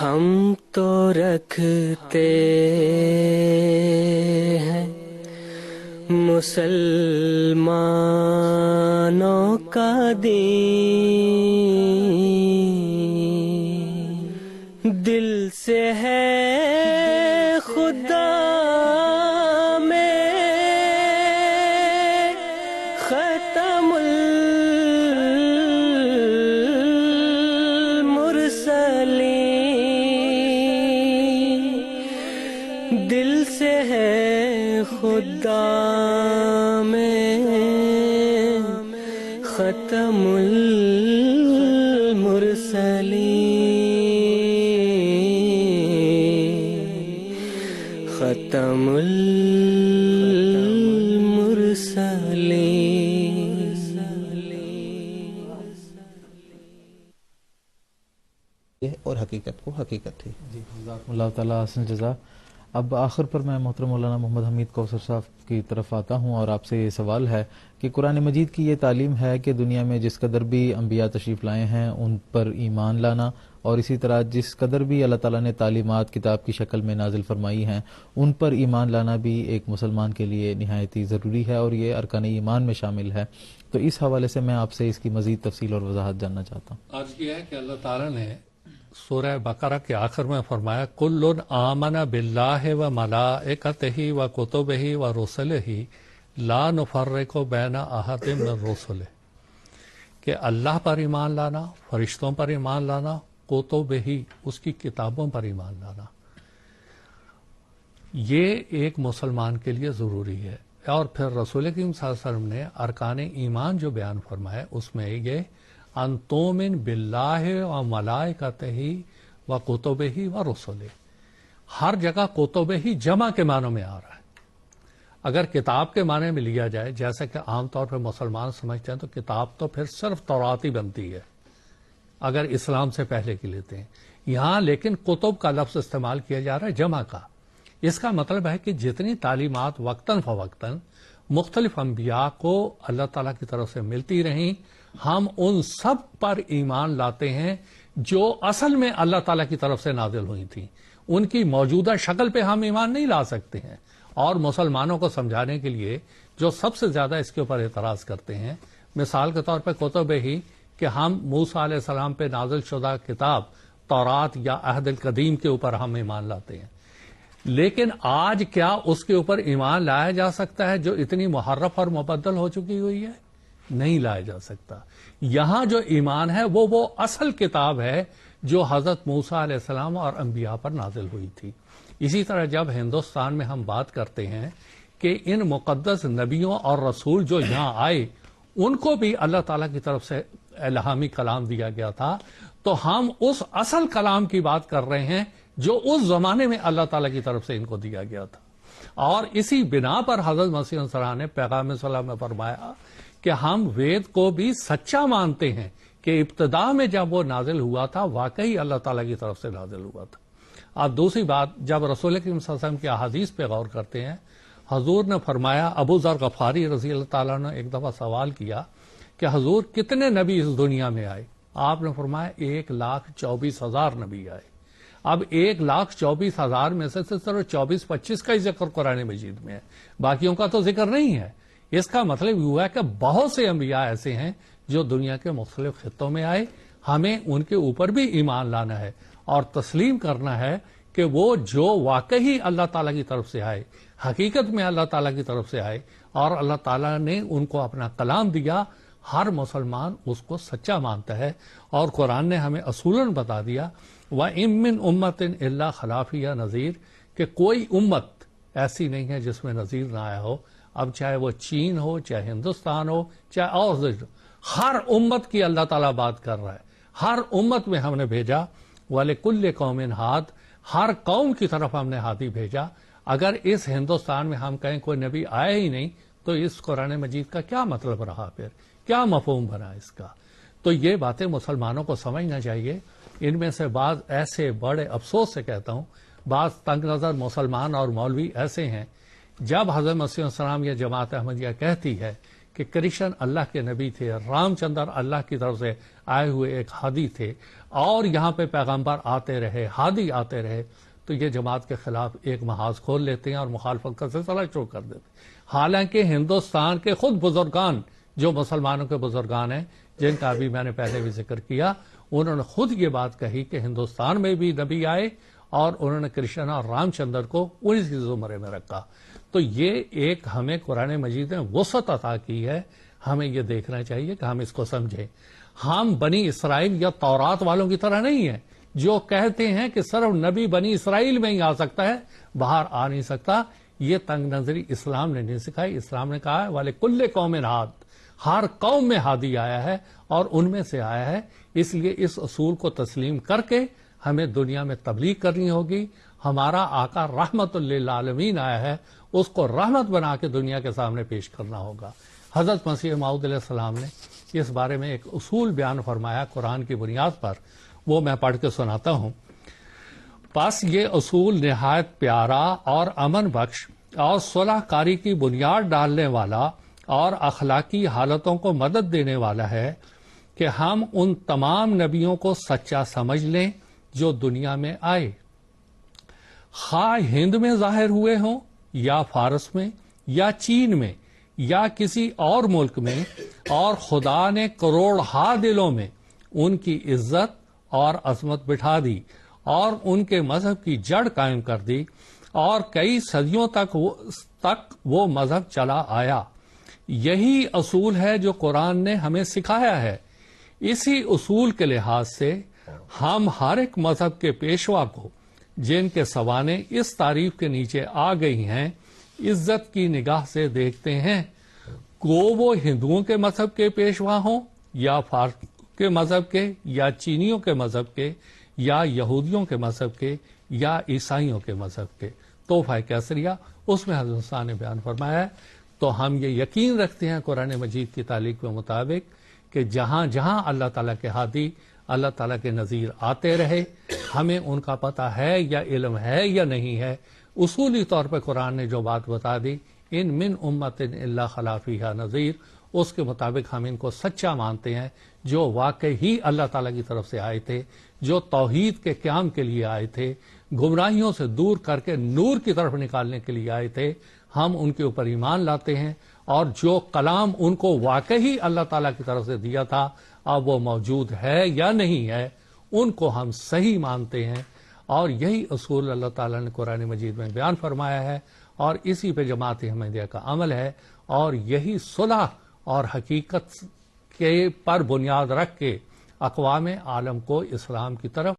ہم تو رکھتے ہیں مسلمانوں کا دین، دل سے ہے خدا میں ختم المرسلین، دل سے ہے خدا میں ختم المرسلین، ختم المرسلین۔ اور حقیقت کو حقیقت تھی۔ جی جزاکم اللہ تعالیٰ حسن جزا۔ اب آخر پر میں محترم مولانا محمد حمید کوثر صاحب کی طرف آتا ہوں اور آپ سے یہ سوال ہے کہ قرآن مجید کی یہ تعلیم ہے کہ دنیا میں جس قدر بھی انبیاء تشریف لائے ہیں ان پر ایمان لانا، اور اسی طرح جس قدر بھی اللہ تعالیٰ نے تعلیمات کتاب کی شکل میں نازل فرمائی ہیں ان پر ایمان لانا بھی ایک مسلمان کے لیے نہایت ہی ضروری ہے اور یہ ارکان ایمان میں شامل ہے۔ تو اس حوالے سے میں آپ سے اس کی مزید تفصیل اور وضاحت جاننا چاہتا ہوں۔ عرض کیا ہے کہ اللہ تعالیٰ نے سورہ بقرہ کے آخر میں فرمایا کل آمن باللہ و ملائکتہ و کتبہ و رسلہ لا نفرق بین احد من رسلہ، کہ اللہ پر ایمان لانا، فرشتوں پر ایمان لانا، کتبہ اس کی کتابوں پر ایمان لانا، یہ ایک مسلمان کے لیے ضروری ہے۔ اور پھر رسول کریم صلی اللہ علیہ وسلم نے ارکان ایمان جو بیان فرمایا اس میں یہ ان تؤمن باللہ و ملائکتہ و کتبہ و رسلہ، ہر جگہ کتبہ جمع کے معنوں میں آ رہا ہے۔ اگر کتاب کے معنی میں لیا جائے جیسا کہ عام طور پر مسلمان سمجھتے ہیں تو کتاب تو پھر صرف تورات ہی بنتی ہے اگر اسلام سے پہلے کی لیتے ہیں، یہاں لیکن کتب کا لفظ استعمال کیا جا رہا ہے جمع کا۔ اس کا مطلب ہے کہ جتنی تعلیمات وقتاً فوقتاً مختلف انبیاء کو اللہ تعالیٰ کی طرف سے ملتی رہیں، ہم ان سب پر ایمان لاتے ہیں جو اصل میں اللہ تعالیٰ کی طرف سے نازل ہوئی تھیں۔ ان کی موجودہ شکل پہ ہم ایمان نہیں لا سکتے ہیں۔ اور مسلمانوں کو سمجھانے کے لیے جو سب سے زیادہ اس کے اوپر اعتراض کرتے ہیں، مثال کے طور پہ کتب ہی کہ ہم موسیٰ علیہ السلام پہ نازل شدہ کتاب تورات یا عہد القدیم کے اوپر ہم ایمان لاتے ہیں، لیکن آج کیا اس کے اوپر ایمان لایا جا سکتا ہے جو اتنی محرف اور مبدل ہو چکی ہوئی ہے؟ نہیں لایا جا سکتا۔ یہاں جو ایمان ہے وہ اصل کتاب ہے جو حضرت موسیٰ علیہ السلام اور انبیاء پر نازل ہوئی تھی۔ اسی طرح جب ہندوستان میں ہم بات کرتے ہیں کہ ان مقدس نبیوں اور رسول جو یہاں آئے ان کو بھی اللہ تعالیٰ کی طرف سے الہامی کلام دیا گیا تھا، تو ہم اس اصل کلام کی بات کر رہے ہیں جو اس زمانے میں اللہ تعالیٰ کی طرف سے ان کو دیا گیا تھا۔ اور اسی بنا پر حضرت مسیح علیہ السلام نے پیغام صلی میں فرمایا کہ ہم وید کو بھی سچا مانتے ہیں کہ ابتدا میں جب وہ نازل ہوا تھا واقعی اللہ تعالیٰ کی طرف سے نازل ہوا تھا۔ اب دوسری بات، جب رسول کریم صلی اللہ علیہ وسلم کی احادیث پہ غور کرتے ہیں، حضور نے فرمایا، ابو ذر غفاری رضی اللہ تعالیٰ نے ایک دفعہ سوال کیا کہ حضور کتنے نبی اس دنیا میں آئے؟ آپ نے فرمایا 1,24,000 نبی آئے۔ اب 1,24,000 میں سے صرف 24-25 کا ہی ذکر قرآن مجید میں ہے، باقیوں کا تو ذکر نہیں ہے۔ اس کا مطلب یہ ہوا کہ بہت سے انبیاء ایسے ہیں جو دنیا کے مختلف خطوں میں آئے، ہمیں ان کے اوپر بھی ایمان لانا ہے اور تسلیم کرنا ہے کہ وہ جو واقعی اللہ تعالیٰ کی طرف سے آئے، حقیقت میں اللہ تعالیٰ کی طرف سے آئے اور اللہ تعالیٰ نے ان کو اپنا کلام دیا، ہر مسلمان اس کو سچا مانتا ہے۔ اور قرآن نے ہمیں اصولاً بتا دیا وَإِن مِّنْ أُمَّةٍ إِلَّا خَلَا فِيهَا نَذِيرٌ، کہ کوئی امت ایسی نہیں ہے جس میں نذیر نہ آیا ہو۔ اب چاہے وہ چین ہو، چاہے ہندوستان ہو، چاہے اور ہر امت کی اللہ تعالیٰ بات کر رہا ہے۔ ہر امت میں ہم نے بھیجا وَلِكُلِّ قَوْمٍ هَادٍ، ہر قوم کی طرف ہم نے ہادی بھیجا۔ اگر اس ہندوستان میں ہم کہیں کوئی نبی آیا ہی نہیں تو اس قرآن مجید کا کیا مطلب رہا، پھر کیا مفہوم بنا اس کا؟ تو یہ باتیں مسلمانوں کو سمجھنا چاہیے۔ ان میں سے بعض ایسے بڑے افسوس سے کہتا ہوں، بعض تنگ نظر مسلمان اور مولوی ایسے ہیں، جب حضرت مسیح علیہ السلام یا جماعت احمدیہ کہتی ہے کہ کہ کرشن اللہ کے نبی تھے، رام چندر اللہ کی طرف سے آئے ہوئے ایک ہادی تھے، اور یہاں پہ پیغمبر آتے رہے، ہادی آتے رہے، تو یہ جماعت کے خلاف ایک محاذ کھول لیتے ہیں اور مخالفت کا سلسلہ شروع کر دیتے ہیں۔ حالانکہ ہندوستان کے خود بزرگان، جو مسلمانوں کے بزرگان ہیں، جن کا ابھی میں نے پہلے بھی ذکر کیا، انہوں نے خود یہ بات کہی کہ ہندوستان میں بھی نبی آئے اور انہوں نے کرشن اور رام چندر کو انہی کے زمرے میں رکھا۔ تو یہ ایک ہمیں قرآن مجید نے وسعت عطا کی ہے، ہمیں یہ دیکھنا چاہیے کہ ہم اس کو سمجھیں۔ ہم بنی اسرائیل یا تورات والوں کی طرح نہیں ہیں جو کہتے ہیں کہ صرف نبی بنی اسرائیل میں ہی آ سکتا ہے، باہر آ نہیں سکتا۔ یہ تنگ نظری اسلام نے نہیں سکھائی۔ اسلام نے کہا ہے وَلِكُلِّ قَوْمٍ ہاد، ہر قوم میں ہادی آیا ہے اور ان میں سے آیا ہے۔ اس لیے اس اصول کو تسلیم کر کے ہمیں دنیا میں تبلیغ کرنی ہوگی۔ ہمارا آقا رحمت للعالمین آیا ہے، اس کو رحمت بنا کے دنیا کے سامنے پیش کرنا ہوگا۔ حضرت مسیح موعود علیہ السلام نے اس بارے میں ایک اصول بیان فرمایا قرآن کی بنیاد پر، وہ میں پڑھ کے سناتا ہوں۔ پس یہ اصول نہایت پیارا اور امن بخش اور صلح کاری کی بنیاد ڈالنے والا اور اخلاقی حالتوں کو مدد دینے والا ہے کہ ہم ان تمام نبیوں کو سچا سمجھ لیں جو دنیا میں آئے، خواہ ہند میں ظاہر ہوئے ہوں یا فارس میں یا چین میں یا کسی اور ملک میں، اور خدا نے کروڑہا دلوں میں ان کی عزت اور عظمت بٹھا دی اور ان کے مذہب کی جڑ قائم کر دی، اور کئی صدیوں تک وہ مذہب چلا آیا۔ یہی اصول ہے جو قرآن نے ہمیں سکھایا ہے۔ اسی اصول کے لحاظ سے ہم ہر ایک مذہب کے پیشوا کو، جن کے سوانح اس تعریف کے نیچے آ گئی ہیں، عزت کی نگاہ سے دیکھتے ہیں، کو وہ ہندوؤں کے مذہب کے پیشوا ہوں یا فارس کے مذہب کے یا چینیوں کے مذہب کے یا یہودیوں کے مذہب کے یا عیسائیوں کے مذہب کے۔ تحفہ کیسریہ اس میں حضرت صاحب نے بیان فرمایا ہے۔ تو ہم یہ یقین رکھتے ہیں قرآن مجید کی تعلیق کے مطابق کہ جہاں جہاں اللہ تعالیٰ کے ہادی، اللہ تعالیٰ کے نذیر آتے رہے، ہمیں ان کا پتہ ہے یا علم ہے یا نہیں ہے۔ اصولی طور پہ قرآن نے جو بات بتا دی، ان من امت الا خلا فیہا نذیر، اس کے مطابق ہم ان کو سچا مانتے ہیں، جو واقعی ہی اللہ تعالیٰ کی طرف سے آئے تھے، جو توحید کے قیام کے لیے آئے تھے، گمراہیوں سے دور کر کے نور کی طرف نکالنے کے لیے آئے تھے۔ ہم ان کے اوپر ایمان لاتے ہیں، اور جو کلام ان کو واقعی اللہ تعالیٰ کی طرف سے دیا تھا، اب وہ موجود ہے یا نہیں ہے، ان کو ہم صحیح مانتے ہیں۔ اور یہی اصول اللہ تعالیٰ نے قرآن مجید میں بیان فرمایا ہے، اور اسی پہ جماعت احمدیہ کا عمل ہے، اور یہی صلح اور حقیقت کے پر بنیاد رکھ کے اقوام عالم کو اسلام کی طرف